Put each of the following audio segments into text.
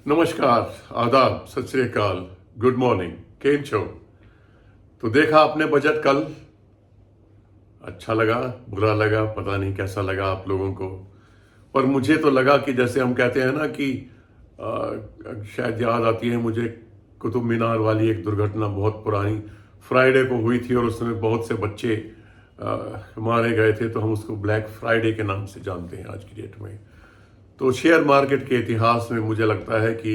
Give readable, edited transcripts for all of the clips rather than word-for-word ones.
नमस्कार, आदाब, सत श्री अकाल, गुड मॉर्निंग, केम छो। तो देखा आपने बजट कल? अच्छा लगा, बुरा लगा, पता नहीं कैसा लगा आप लोगों को। पर मुझे तो लगा कि जैसे हम कहते हैं ना कि शायद याद आती है मुझे कुतुब मीनार वाली एक दुर्घटना, बहुत पुरानी, फ्राइडे को हुई थी और उसमें बहुत से बच्चे मारे गए थे। तो हम उसको ब्लैक फ्राइडे के नाम से जानते हैं आज की डेट में। तो शेयर मार्केट के इतिहास में मुझे लगता है कि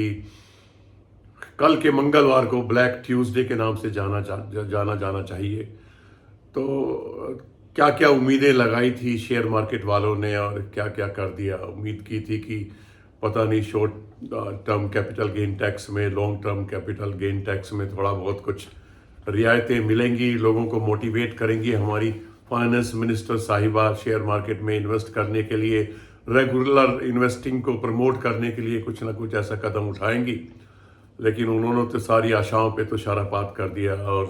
कल के मंगलवार को ब्लैक ट्यूसडे के नाम से जाना जाना चाहिए। तो क्या क्या उम्मीदें लगाई थी शेयर मार्केट वालों ने और क्या क्या कर दिया। उम्मीद की थी कि पता नहीं short term capital gain tax में, long term capital gain tax में थोड़ा बहुत कुछ रियायतें मिलेंगी, लोगों को मोटिवेट करेंगी। हमारी फाइनेंस मिनिस्टर साहिबा शेयर मार्केट में इन्वेस्ट करने के लिए, रेगुलर इन्वेस्टिंग को प्रमोट करने के लिए कुछ ना कुछ ऐसा कदम उठाएंगी। लेकिन उन्होंने तो सारी आशाओं पे तो शारापात कर दिया और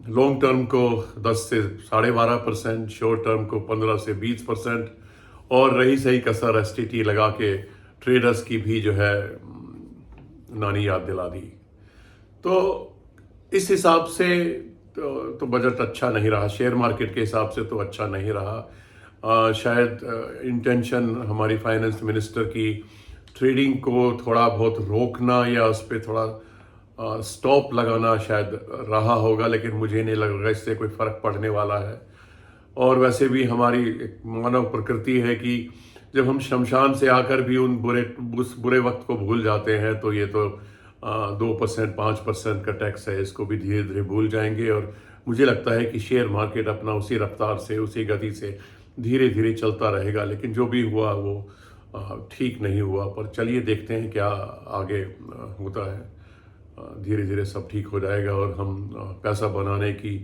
लॉन्ग टर्म को 10 से 12.5%, शॉर्ट टर्म को 15 से 20% और रही सही कसर एसटीटी लगा के ट्रेडर्स की भी जो है नानी याद दिला दी। तो इस हिसाब से तो बजट अच्छा नहीं रहा, शेयर मार्केट के हिसाब से तो अच्छा नहीं रहा। शायद इंटेंशन हमारी फाइनेंस मिनिस्टर की ट्रेडिंग को थोड़ा बहुत रोकना या उस पर थोड़ा स्टॉप लगाना शायद रहा होगा, लेकिन मुझे नहीं लग रहा इससे कोई फ़र्क पड़ने वाला है। और वैसे भी हमारी एक मानव प्रकृति है कि जब हम शमशान से आकर भी उस बुरे वक्त को भूल जाते हैं, तो ये तो 2% 5% का टैक्स है, इसको भी धीरे धीरे भूल जाएंगे। और मुझे लगता है कि शेयर मार्केट अपना उसी रफ्तार से, उसी गति से धीरे धीरे चलता रहेगा। लेकिन जो भी हुआ वो ठीक नहीं हुआ। पर चलिए देखते हैं क्या आगे होता है। धीरे धीरे सब ठीक हो जाएगा और हम पैसा बनाने की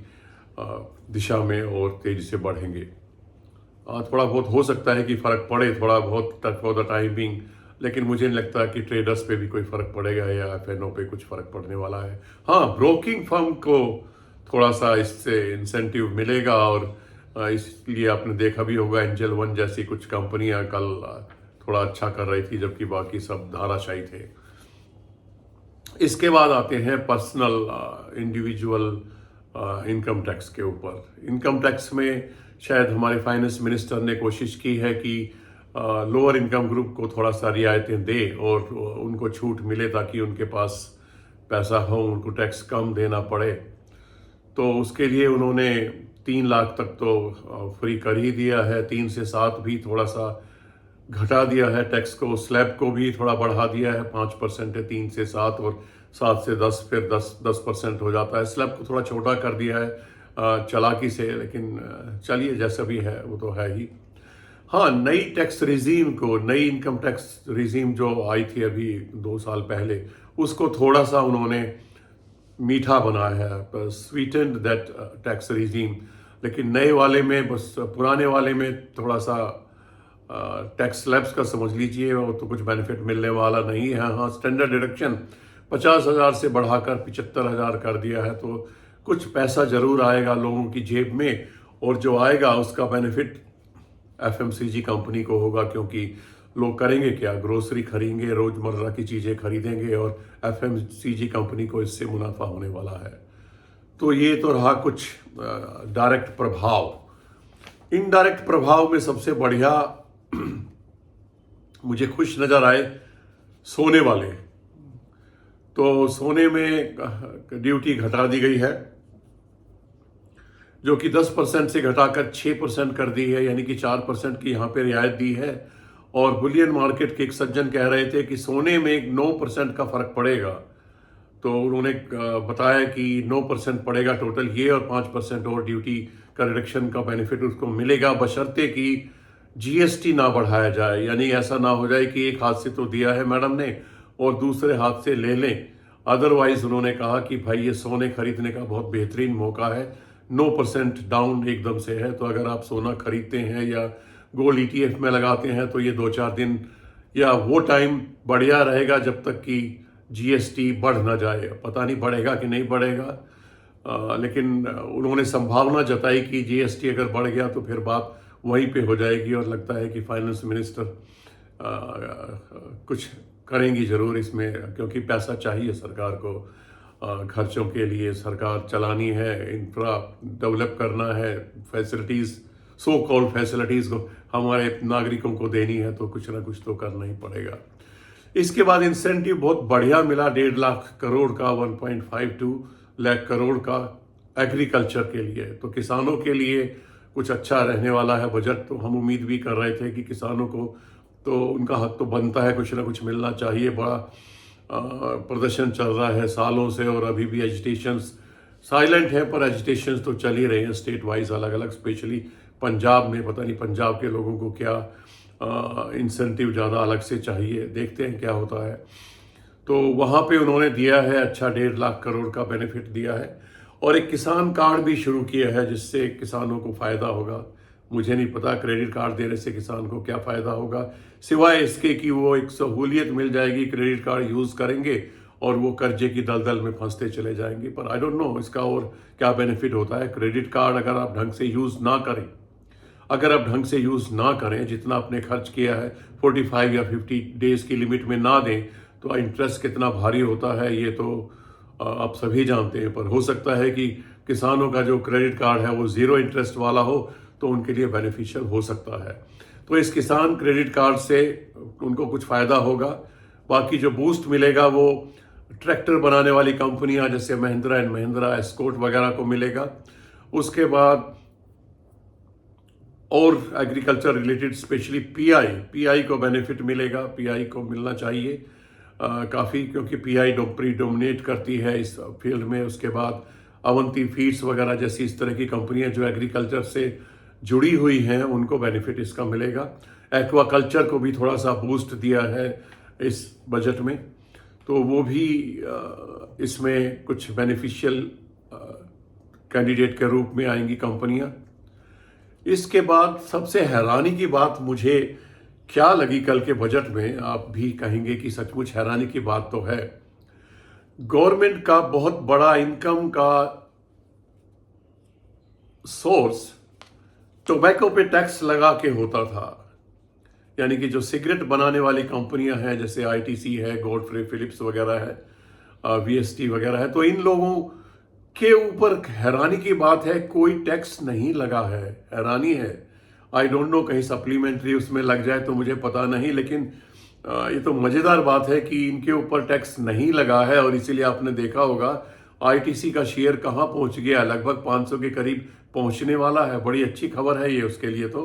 दिशा में और तेजी से बढ़ेंगे। थोड़ा बहुत हो सकता है कि फ़र्क पड़े, थोड़ा बहुत फॉर द टाइम बिंग, लेकिन मुझे नहीं लगता कि ट्रेडर्स पे भी कोई फ़र्क पड़ेगा या एफएनओ पे कुछ फ़र्क पड़ने वाला है। हाँ, ब्रोकिंग फर्म को थोड़ा सा इससे इंसेंटिव मिलेगा और इसलिए आपने देखा भी होगा एंजल वन जैसी कुछ कंपनियां कल थोड़ा अच्छा कर रही थी, जबकि बाकी सब धाराशायी थे। इसके बाद आते हैं पर्सनल इंडिविजुअल इनकम टैक्स के ऊपर। इनकम टैक्स में शायद हमारे फाइनेंस मिनिस्टर ने कोशिश की है कि लोअर इनकम ग्रुप को थोड़ा सा रियायतें दे और उनको छूट मिले ताकि उनके पास पैसा हो, उनको टैक्स कम देना पड़े। तो उसके लिए उन्होंने 3 लाख तक तो फ्री कर ही दिया है, 3 से 7 भी थोड़ा सा घटा दिया है टैक्स को, स्लैब को भी थोड़ा बढ़ा दिया है, 5% है 3 से 7 और 7 से 10 फिर 10% हो जाता है। स्लैब को थोड़ा छोटा कर दिया है चालाकी से, लेकिन चलिए जैसा भी है वो तो है ही। हाँ, नई टैक्स रिजीम को, नई इनकम टैक्स रिजीम जो आई थी अभी 2 साल पहले, उसको थोड़ा सा उन्होंने मीठा बनाया है, स्वीटेंड दैट टैक्स रिजीम। लेकिन नए वाले में, बस पुराने वाले में थोड़ा सा टैक्स स्लैब्स का समझ लीजिए, वो तो कुछ बेनिफिट मिलने वाला नहीं है। हाँ, स्टैंडर्ड डिडक्शन 50,000 से बढ़ाकर 75,000 कर दिया है, तो कुछ पैसा जरूर आएगा लोगों की जेब में। और जो आएगा उसका बेनिफिट एफएमसीजी कंपनी को होगा, क्योंकि लोग करेंगे क्या, ग्रोसरी खरीदेंगे, रोजमर्रा की चीज़ें खरीदेंगे और एफएमसीजी कंपनी को इससे मुनाफा होने वाला है। तो ये तो रहा कुछ डायरेक्ट प्रभाव। इनडायरेक्ट प्रभाव में सबसे बढ़िया मुझे खुश नज़र आए सोने वाले। तो सोने में ड्यूटी घटा दी गई है, जो कि 10% से घटाकर 6% कर दी है, यानी कि 4% की यहाँ पे रियायत दी है। और बुलियन मार्केट के एक सज्जन कह रहे थे कि सोने में 9% का फर्क पड़ेगा। तो उन्होंने बताया कि 9% पड़ेगा टोटल ये, और 5% और ड्यूटी का रिडक्शन का बेनिफिट उसको मिलेगा, बशर्ते कि जीएसटी ना बढ़ाया जाए। यानी ऐसा ना हो जाए कि एक हाथ से तो दिया है मैडम ने और दूसरे हाथ से ले लें। अदरवाइज उन्होंने कहा कि भाई ये सोने खरीदने का बहुत बेहतरीन मौका है, 9% डाउन एकदम से है। तो अगर आप सोना खरीदते हैं या गोल्ड ईटीएफ में लगाते हैं, तो ये 2-4 दिन या वो टाइम बढ़िया रहेगा जब तक कि जीएसटी बढ़ ना जाए। पता नहीं बढ़ेगा कि नहीं बढ़ेगा, लेकिन उन्होंने संभावना जताई कि जीएसटी अगर बढ़ गया तो फिर बात वहीं पे हो जाएगी। और लगता है कि फाइनेंस मिनिस्टर कुछ करेंगी ज़रूर इसमें, क्योंकि पैसा चाहिए सरकार को खर्चों के लिए। सरकार चलानी है, इंफ्रा डेवलप करना है, फैसिलिटीज़, सो कॉल्ड फैसिलिटीज़ को हमारे नागरिकों को देनी है, तो कुछ ना कुछ तो करना ही पड़ेगा। इसके बाद इंसेंटिव बहुत बढ़िया मिला, 1.5 लाख करोड़ का, 1.52 लाख करोड़ का एग्रीकल्चर के लिए। तो किसानों के लिए कुछ अच्छा रहने वाला है बजट। तो हम उम्मीद भी कर रहे थे कि किसानों को तो उनका हक तो बनता है, कुछ ना कुछ मिलना चाहिए। बड़ा प्रदर्शन चल रहा है सालों से, और अभी भी एजिटेशंस साइलेंट है, पर एजिटेशंस तो चल ही रहे हैं स्टेट वाइज, अलग अलग। स्पेशली पंजाब में, पता नहीं पंजाब के लोगों को क्या इंसेंटिव ज़्यादा अलग से चाहिए, देखते हैं क्या होता है। तो वहाँ पे उन्होंने दिया है अच्छा 1.5 लाख करोड़ का बेनिफिट दिया है, और एक किसान कार्ड भी शुरू किया है जिससे किसानों को फ़ायदा होगा। मुझे नहीं पता क्रेडिट कार्ड देने से किसान को क्या फ़ायदा होगा, सिवाय इसके कि वो एक सहूलियत मिल जाएगी, क्रेडिट कार्ड यूज़ करेंगे और वो कर्जे की दलदल में फंसते चले जाएंगे। पर आई डोंट नो इसका और क्या बेनिफिट होता है। क्रेडिट कार्ड अगर आप ढंग से यूज़ ना करें, जितना आपने खर्च किया है 45 या 50 डेज की लिमिट में ना दें, तो इंटरेस्ट कितना भारी होता है ये तो आप सभी जानते हैं। पर हो सकता है कि किसानों का जो क्रेडिट कार्ड है वो 0 इंटरेस्ट वाला हो, तो उनके लिए बेनिफिशियल हो सकता है। तो इस किसान क्रेडिट कार्ड से उनको कुछ फ़ायदा होगा। बाकी जो बूस्ट मिलेगा वो ट्रैक्टर बनाने वाली कंपनियां जैसे महिंद्रा एंड महिंद्रा, एस्कॉर्ट वगैरह को मिलेगा। उसके बाद और एग्रीकल्चर रिलेटेड स्पेशली पीआई को बेनिफिट मिलेगा, पीआई को मिलना चाहिए काफ़ी, क्योंकि पीआई प्रीडोमिनेट करती है इस फील्ड में। उसके बाद अवंती फीड्स वगैरह जैसी इस तरह की कंपनियां जो एग्रीकल्चर से जुड़ी हुई हैं, उनको बेनिफिट इसका मिलेगा। एक्वाकल्चर को भी थोड़ा सा बूस्ट दिया है इस बजट में, तो वो भी इसमें कुछ बेनिफिशियल कैंडिडेट के रूप में आएंगी कंपनियां। इसके बाद सबसे हैरानी की बात मुझे क्या लगी कल के बजट में, आप भी कहेंगे कि सचमुच हैरानी की बात तो है। गवर्नमेंट का बहुत बड़ा इनकम का सोर्स टोबैको पे टैक्स लगा के होता था। यानी कि जो सिगरेट बनाने वाली कंपनियां हैं जैसे आईटीसी है, गॉडफ्रे फिलिप्स वगैरह है, वीएसटी वगैरह है, तो इन लोगों के ऊपर हैरानी की बात है कोई टैक्स नहीं लगा है। हैरानी है, आई डोंट नो कहीं सप्लीमेंट्री उसमें लग जाए तो मुझे पता नहीं, लेकिन ये तो मज़ेदार बात है कि इनके ऊपर टैक्स नहीं लगा है। और इसीलिए आपने देखा होगा आईटीसी का शेयर कहाँ पहुंच गया, लगभग 500 के करीब पहुंचने वाला है। बड़ी अच्छी खबर है ये उसके लिए तो,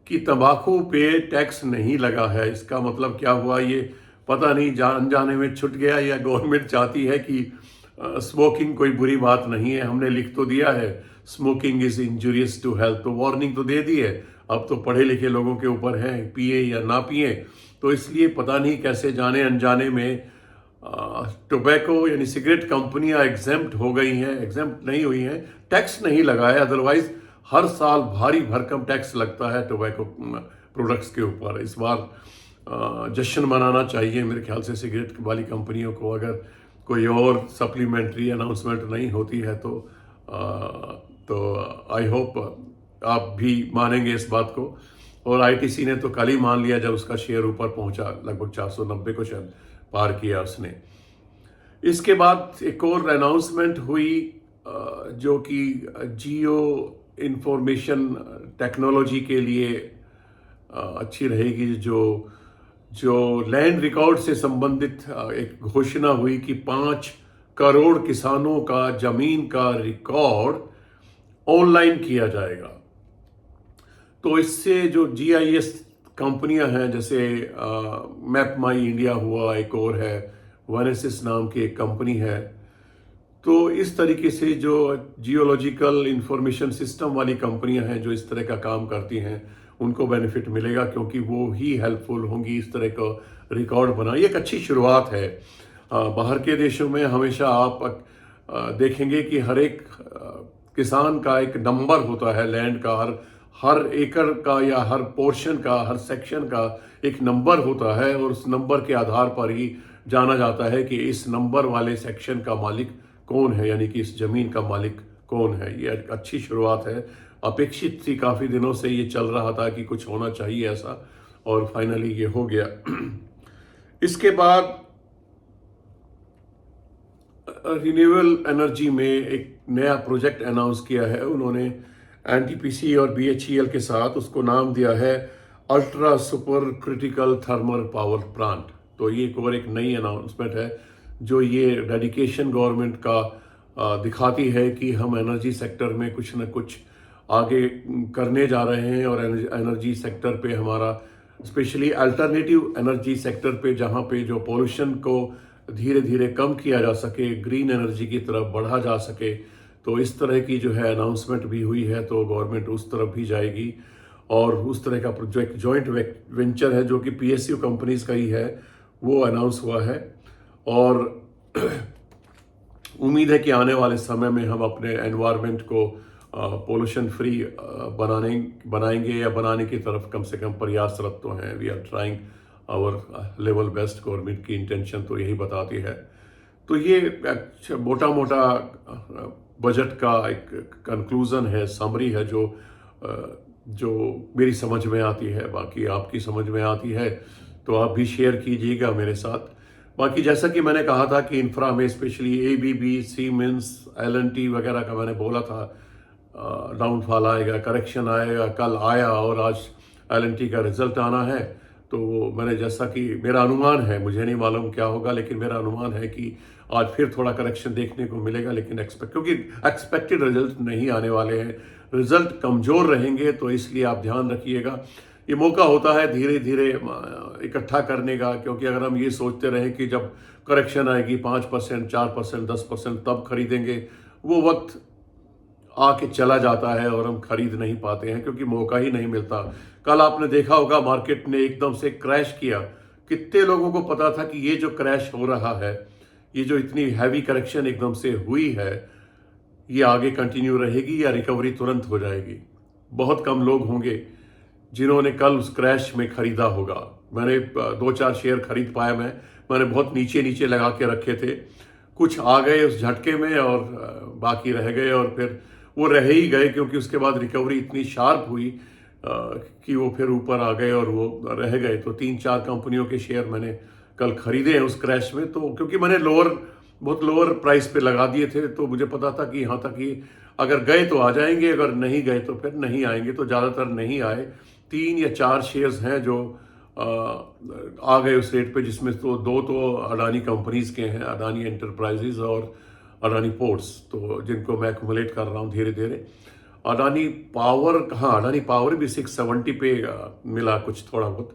कि तंबाकू पे टैक्स नहीं लगा है। इसका मतलब क्या हुआ ये पता नहीं, अनजाने में छूट गया, या गवर्नमेंट चाहती है कि स्मोकिंग कोई बुरी बात नहीं है। हमने लिख तो दिया है smoking is injurious to health, तो वार्निंग तो दे दी है। अब तो पढ़े लिखे लोगों के ऊपर है पिए या ना पिए, तो इसलिए पता नहीं कैसे जाने अनजाने में टोबैको यानी सिगरेट कंपनियां एग्जेम्प्ट हो गई हैं, एग्जेम्प्ट नहीं हुई हैं, टैक्स नहीं लगा है। अदरवाइज हर साल भारी भरकम टैक्स लगता है टोबैको प्रोडक्ट्स के ऊपर। इस बार जश्न मनाना चाहिए मेरे ख्याल से सिगरेट वाली कंपनियों को, अगर कोई और सप्लीमेंट्री अनाउंसमेंट नहीं होती है तो आई होप आप भी मानेंगे इस बात को। और आईटीसी ने तो कल ही मान लिया जब उसका शेयर ऊपर पहुंचा, लगभग 490 को शायद पार किया उसने। इसके बाद एक और अनाउंसमेंट हुई जो कि जियो इंफॉर्मेशन टेक्नोलॉजी के लिए अच्छी रहेगी। जो लैंड रिकॉर्ड से संबंधित एक घोषणा हुई कि 5 करोड़ किसानों का जमीन का रिकॉर्ड ऑनलाइन किया जाएगा। तो इससे जो जीआईएस कंपनियां हैं जैसे मैप माई इंडिया हुआ, एक और है वनेसिस नाम की एक कंपनी है, तो इस तरीके से जो जियोलॉजिकल इंफॉर्मेशन सिस्टम वाली कंपनियां हैं जो इस तरह का काम करती हैं, उनको बेनिफिट मिलेगा, क्योंकि वो ही हेल्पफुल होंगी इस तरह का रिकॉर्ड बना। ये एक अच्छी शुरुआत है। बाहर के देशों में हमेशा आप देखेंगे कि हर एक किसान का एक नंबर होता है, लैंड का हर एकड़ का या हर पोर्शन का, हर सेक्शन का एक नंबर होता है, और उस नंबर के आधार पर ही जाना जाता है कि इस नंबर वाले सेक्शन का मालिक कौन है, यानी कि इस जमीन का मालिक कौन है। ये एक अच्छी शुरुआत है, अपेक्षित थी, काफ़ी दिनों से ये चल रहा था कि कुछ होना चाहिए ऐसा, और फाइनली ये हो गया। इसके बाद रिन्यूएबल एनर्जी में एक नया प्रोजेक्ट अनाउंस किया है उन्होंने एनटीपीसी और बीएचईएल के साथ। उसको नाम दिया है ultra super critical thermal power plant. तो ये एक नई अनाउंसमेंट है जो ये डेडिकेशन गवर्नमेंट का दिखाती है कि हम एनर्जी सेक्टर में कुछ न कुछ आगे करने जा रहे हैं। और एनर्जी सेक्टर पे हमारा स्पेशली अल्टरनेटिव एनर्जी सेक्टर पे, जहाँ पे जो पोल्यूशन को धीरे धीरे कम किया जा सके, ग्रीन एनर्जी की तरफ बढ़ा जा सके, तो इस तरह की जो है अनाउंसमेंट भी हुई है। तो गवर्नमेंट उस तरफ भी जाएगी और उस तरह का प्रोजेक्ट जॉइंट वेंचर है जो कि पीएसयू कंपनीज का ही है, वो अनाउंस हुआ है। और उम्मीद है कि आने वाले समय में हम अपने एनवायरनमेंट को पोल्यूशन फ्री बनाएंगे या बनाने की तरफ कम से कम प्रयासरत तो हैं। We are trying our level best. Government की इंटेंशन तो यही बताती है। तो ये मोटा मोटा बजट का एक कंक्लूजन है, समरी है जो मेरी समझ में आती है। बाकी आपकी समझ में आती है तो आप भी शेयर कीजिएगा मेरे साथ। बाकी जैसा कि मैंने कहा था कि इंफ्रा में स्पेशली एबीबी, सीमेंस, एलएनटी वगैरह का मैंने बोला था डाउनफॉल आएगा, करेक्शन आएगा। कल आया और आज एलएनटी का रिजल्ट आना है। तो मैंने जैसा कि मेरा अनुमान है, मुझे नहीं मालूम क्या होगा, लेकिन मेरा अनुमान है कि आज फिर थोड़ा करेक्शन देखने को मिलेगा। लेकिन क्योंकि एक्सपेक्टेड रिजल्ट नहीं आने वाले हैं, रिजल्ट कमज़ोर रहेंगे, तो इसलिए आप ध्यान रखिएगा। ये मौका होता है धीरे धीरे इकट्ठा करने का। क्योंकि अगर हम ये सोचते रहें कि जब करेक्शन आएगी 5%, 4%, 10% तब खरीदेंगे, वो वक्त आके चला जाता है और हम खरीद नहीं पाते हैं क्योंकि मौका ही नहीं मिलता। कल आपने देखा होगा मार्केट ने एकदम से क्रैश किया। कितने लोगों को पता था कि ये जो क्रैश हो रहा है, ये जो इतनी हैवी करेक्शन एकदम से हुई है, ये आगे कंटिन्यू रहेगी या रिकवरी तुरंत हो जाएगी? बहुत कम लोग होंगे जिन्होंने कल उस क्रैश में खरीदा होगा। मैंने 2-4 शेयर खरीद पाया। मैंने बहुत नीचे नीचे लगा के रखे थे। कुछ आ गए उस झटके में और बाकी रह गए, और फिर वो रह ही गए क्योंकि उसके बाद रिकवरी इतनी शार्प हुई कि वो फिर ऊपर आ गए और वो रह गए। तो 3-4 कंपनियों के शेयर मैंने कल खरीदे हैं उस क्रैश में। तो क्योंकि मैंने बहुत लोअर प्राइस पे लगा दिए थे, तो मुझे पता था कि यहाँ तक ही अगर गए तो आ जाएंगे, अगर नहीं गए तो फिर नहीं आएंगे। तो ज़्यादातर नहीं आए। 3 या 4 शेयर्स हैं जो आ गए उस रेट पे, जिसमें तो 2 तो अडानी कंपनीज के हैं, अडानी एंटरप्राइजेज और अडानी पोर्ट्स, तो जिनको मैं एक्यूमुलेट कर रहा हूँ धीरे धीरे। अडानी पावर भी 670 पे मिला कुछ थोड़ा बहुत।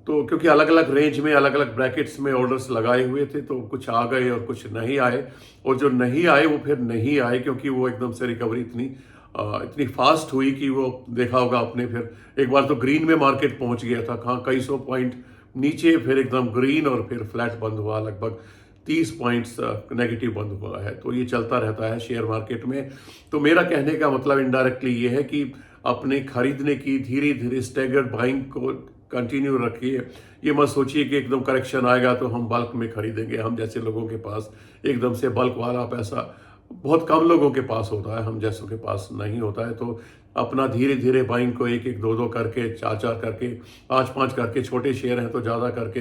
तो क्योंकि अलग अलग रेंज में, अलग अलग ब्रैकेट्स में ऑर्डर्स लगाए हुए थे, तो कुछ आ गए और कुछ नहीं आए। और जो नहीं आए वो फिर नहीं आए क्योंकि वो एकदम से रिकवरी इतनी फास्ट हुई कि वो देखा होगा आपने। फिर एक बार तो ग्रीन में मार्केट पहुंच गया था, कई सौ पॉइंट नीचे, फिर एकदम ग्रीन और फिर फ्लैट बंद हुआ, लगभग 30 पॉइंट्स नेगेटिव बंद हुआ है। तो ये चलता रहता है शेयर मार्केट में। तो मेरा कहने का मतलब इनडायरेक्टली ये है कि अपने खरीदने की धीरे धीरे स्टैगर्ड बाइंग को कंटिन्यू रखिए। ये मत सोचिए कि एकदम करेक्शन आएगा तो हम बल्क में खरीदेंगे। हम जैसे लोगों के पास एकदम से बल्क वाला पैसा बहुत कम लोगों के पास होता है, हम जैसों के पास नहीं होता है। तो अपना धीरे धीरे बाइंग को 1-1, 2-2 करके, 4-4 करके, 5-5 करके, छोटे शेयर हैं तो ज़्यादा करके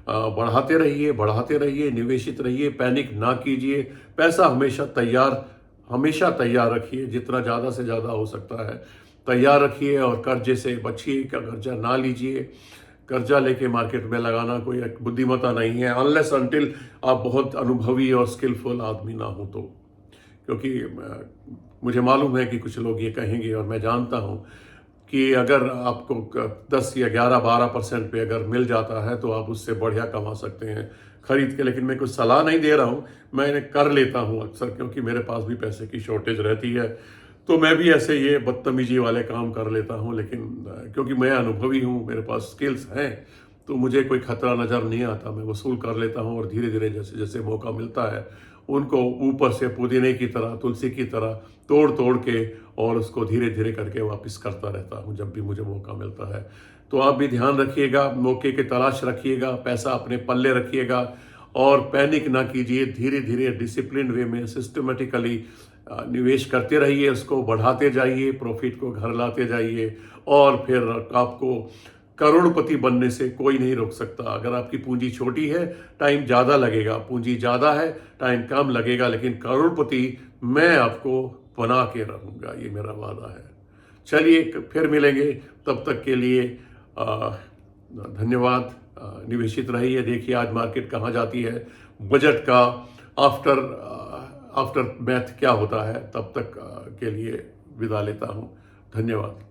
बढ़ाते रहिए, निवेशित रहिए, पैनिक ना कीजिए। पैसा हमेशा तैयार रखिए, जितना ज़्यादा से ज़्यादा हो सकता है तैयार रखिए। और कर्जे से बचिए, कर्जा ना लीजिए। कर्जा लेके मार्केट में लगाना कोई बुद्धिमत्ता नहीं है, अनलेस अनटिल आप बहुत अनुभवी और स्किलफुल आदमी ना हो तो। क्योंकि मुझे मालूम है कि कुछ लोग ये कहेंगे, और मैं जानता हूँ कि अगर आपको 10 या 11-12% पे अगर मिल जाता है तो आप उससे बढ़िया कमा सकते हैं खरीद के। लेकिन मैं कुछ सलाह नहीं दे रहा हूँ, मैंने कर लेता हूँ अक्सर, क्योंकि मेरे पास भी पैसे की शॉर्टेज रहती है। तो मैं भी ऐसे ये बदतमीजी वाले काम कर लेता हूँ। लेकिन क्योंकि मैं अनुभवी हूँ, मेरे पास स्किल्स हैं, तो मुझे कोई खतरा नज़र नहीं आता। मैं वसूल कर लेता हूँ और धीरे धीरे जैसे जैसे मौका मिलता है उनको ऊपर से पुदीने की तरह, तुलसी की तरह तोड़ के और उसको धीरे धीरे करके वापस करता रहता हूँ जब भी मुझे मौका मिलता है। तो आप भी ध्यान रखिएगा, मौके की तलाश रखिएगा, पैसा अपने पल्ले रखिएगा और पैनिक ना कीजिए। धीरे धीरे डिसिप्लिन वे में सिस्टमेटिकली निवेश करते रहिए, उसको बढ़ाते जाइए, प्रॉफिट को घर लाते जाइए। और फिर आपको करोड़पति बनने से कोई नहीं रोक सकता। अगर आपकी पूंजी छोटी है, टाइम ज़्यादा लगेगा, पूंजी ज़्यादा है, टाइम कम लगेगा, लेकिन करोड़पति मैं आपको बना के रहूँगा, ये मेरा वादा है। चलिए फिर मिलेंगे, तब तक के लिए धन्यवाद। निवेशित रहिए। देखिए आज मार्केट कहाँ जाती है, बजट का आफ्टर मैथ क्या होता है। तब तक के लिए विदा लेता हूँ। धन्यवाद।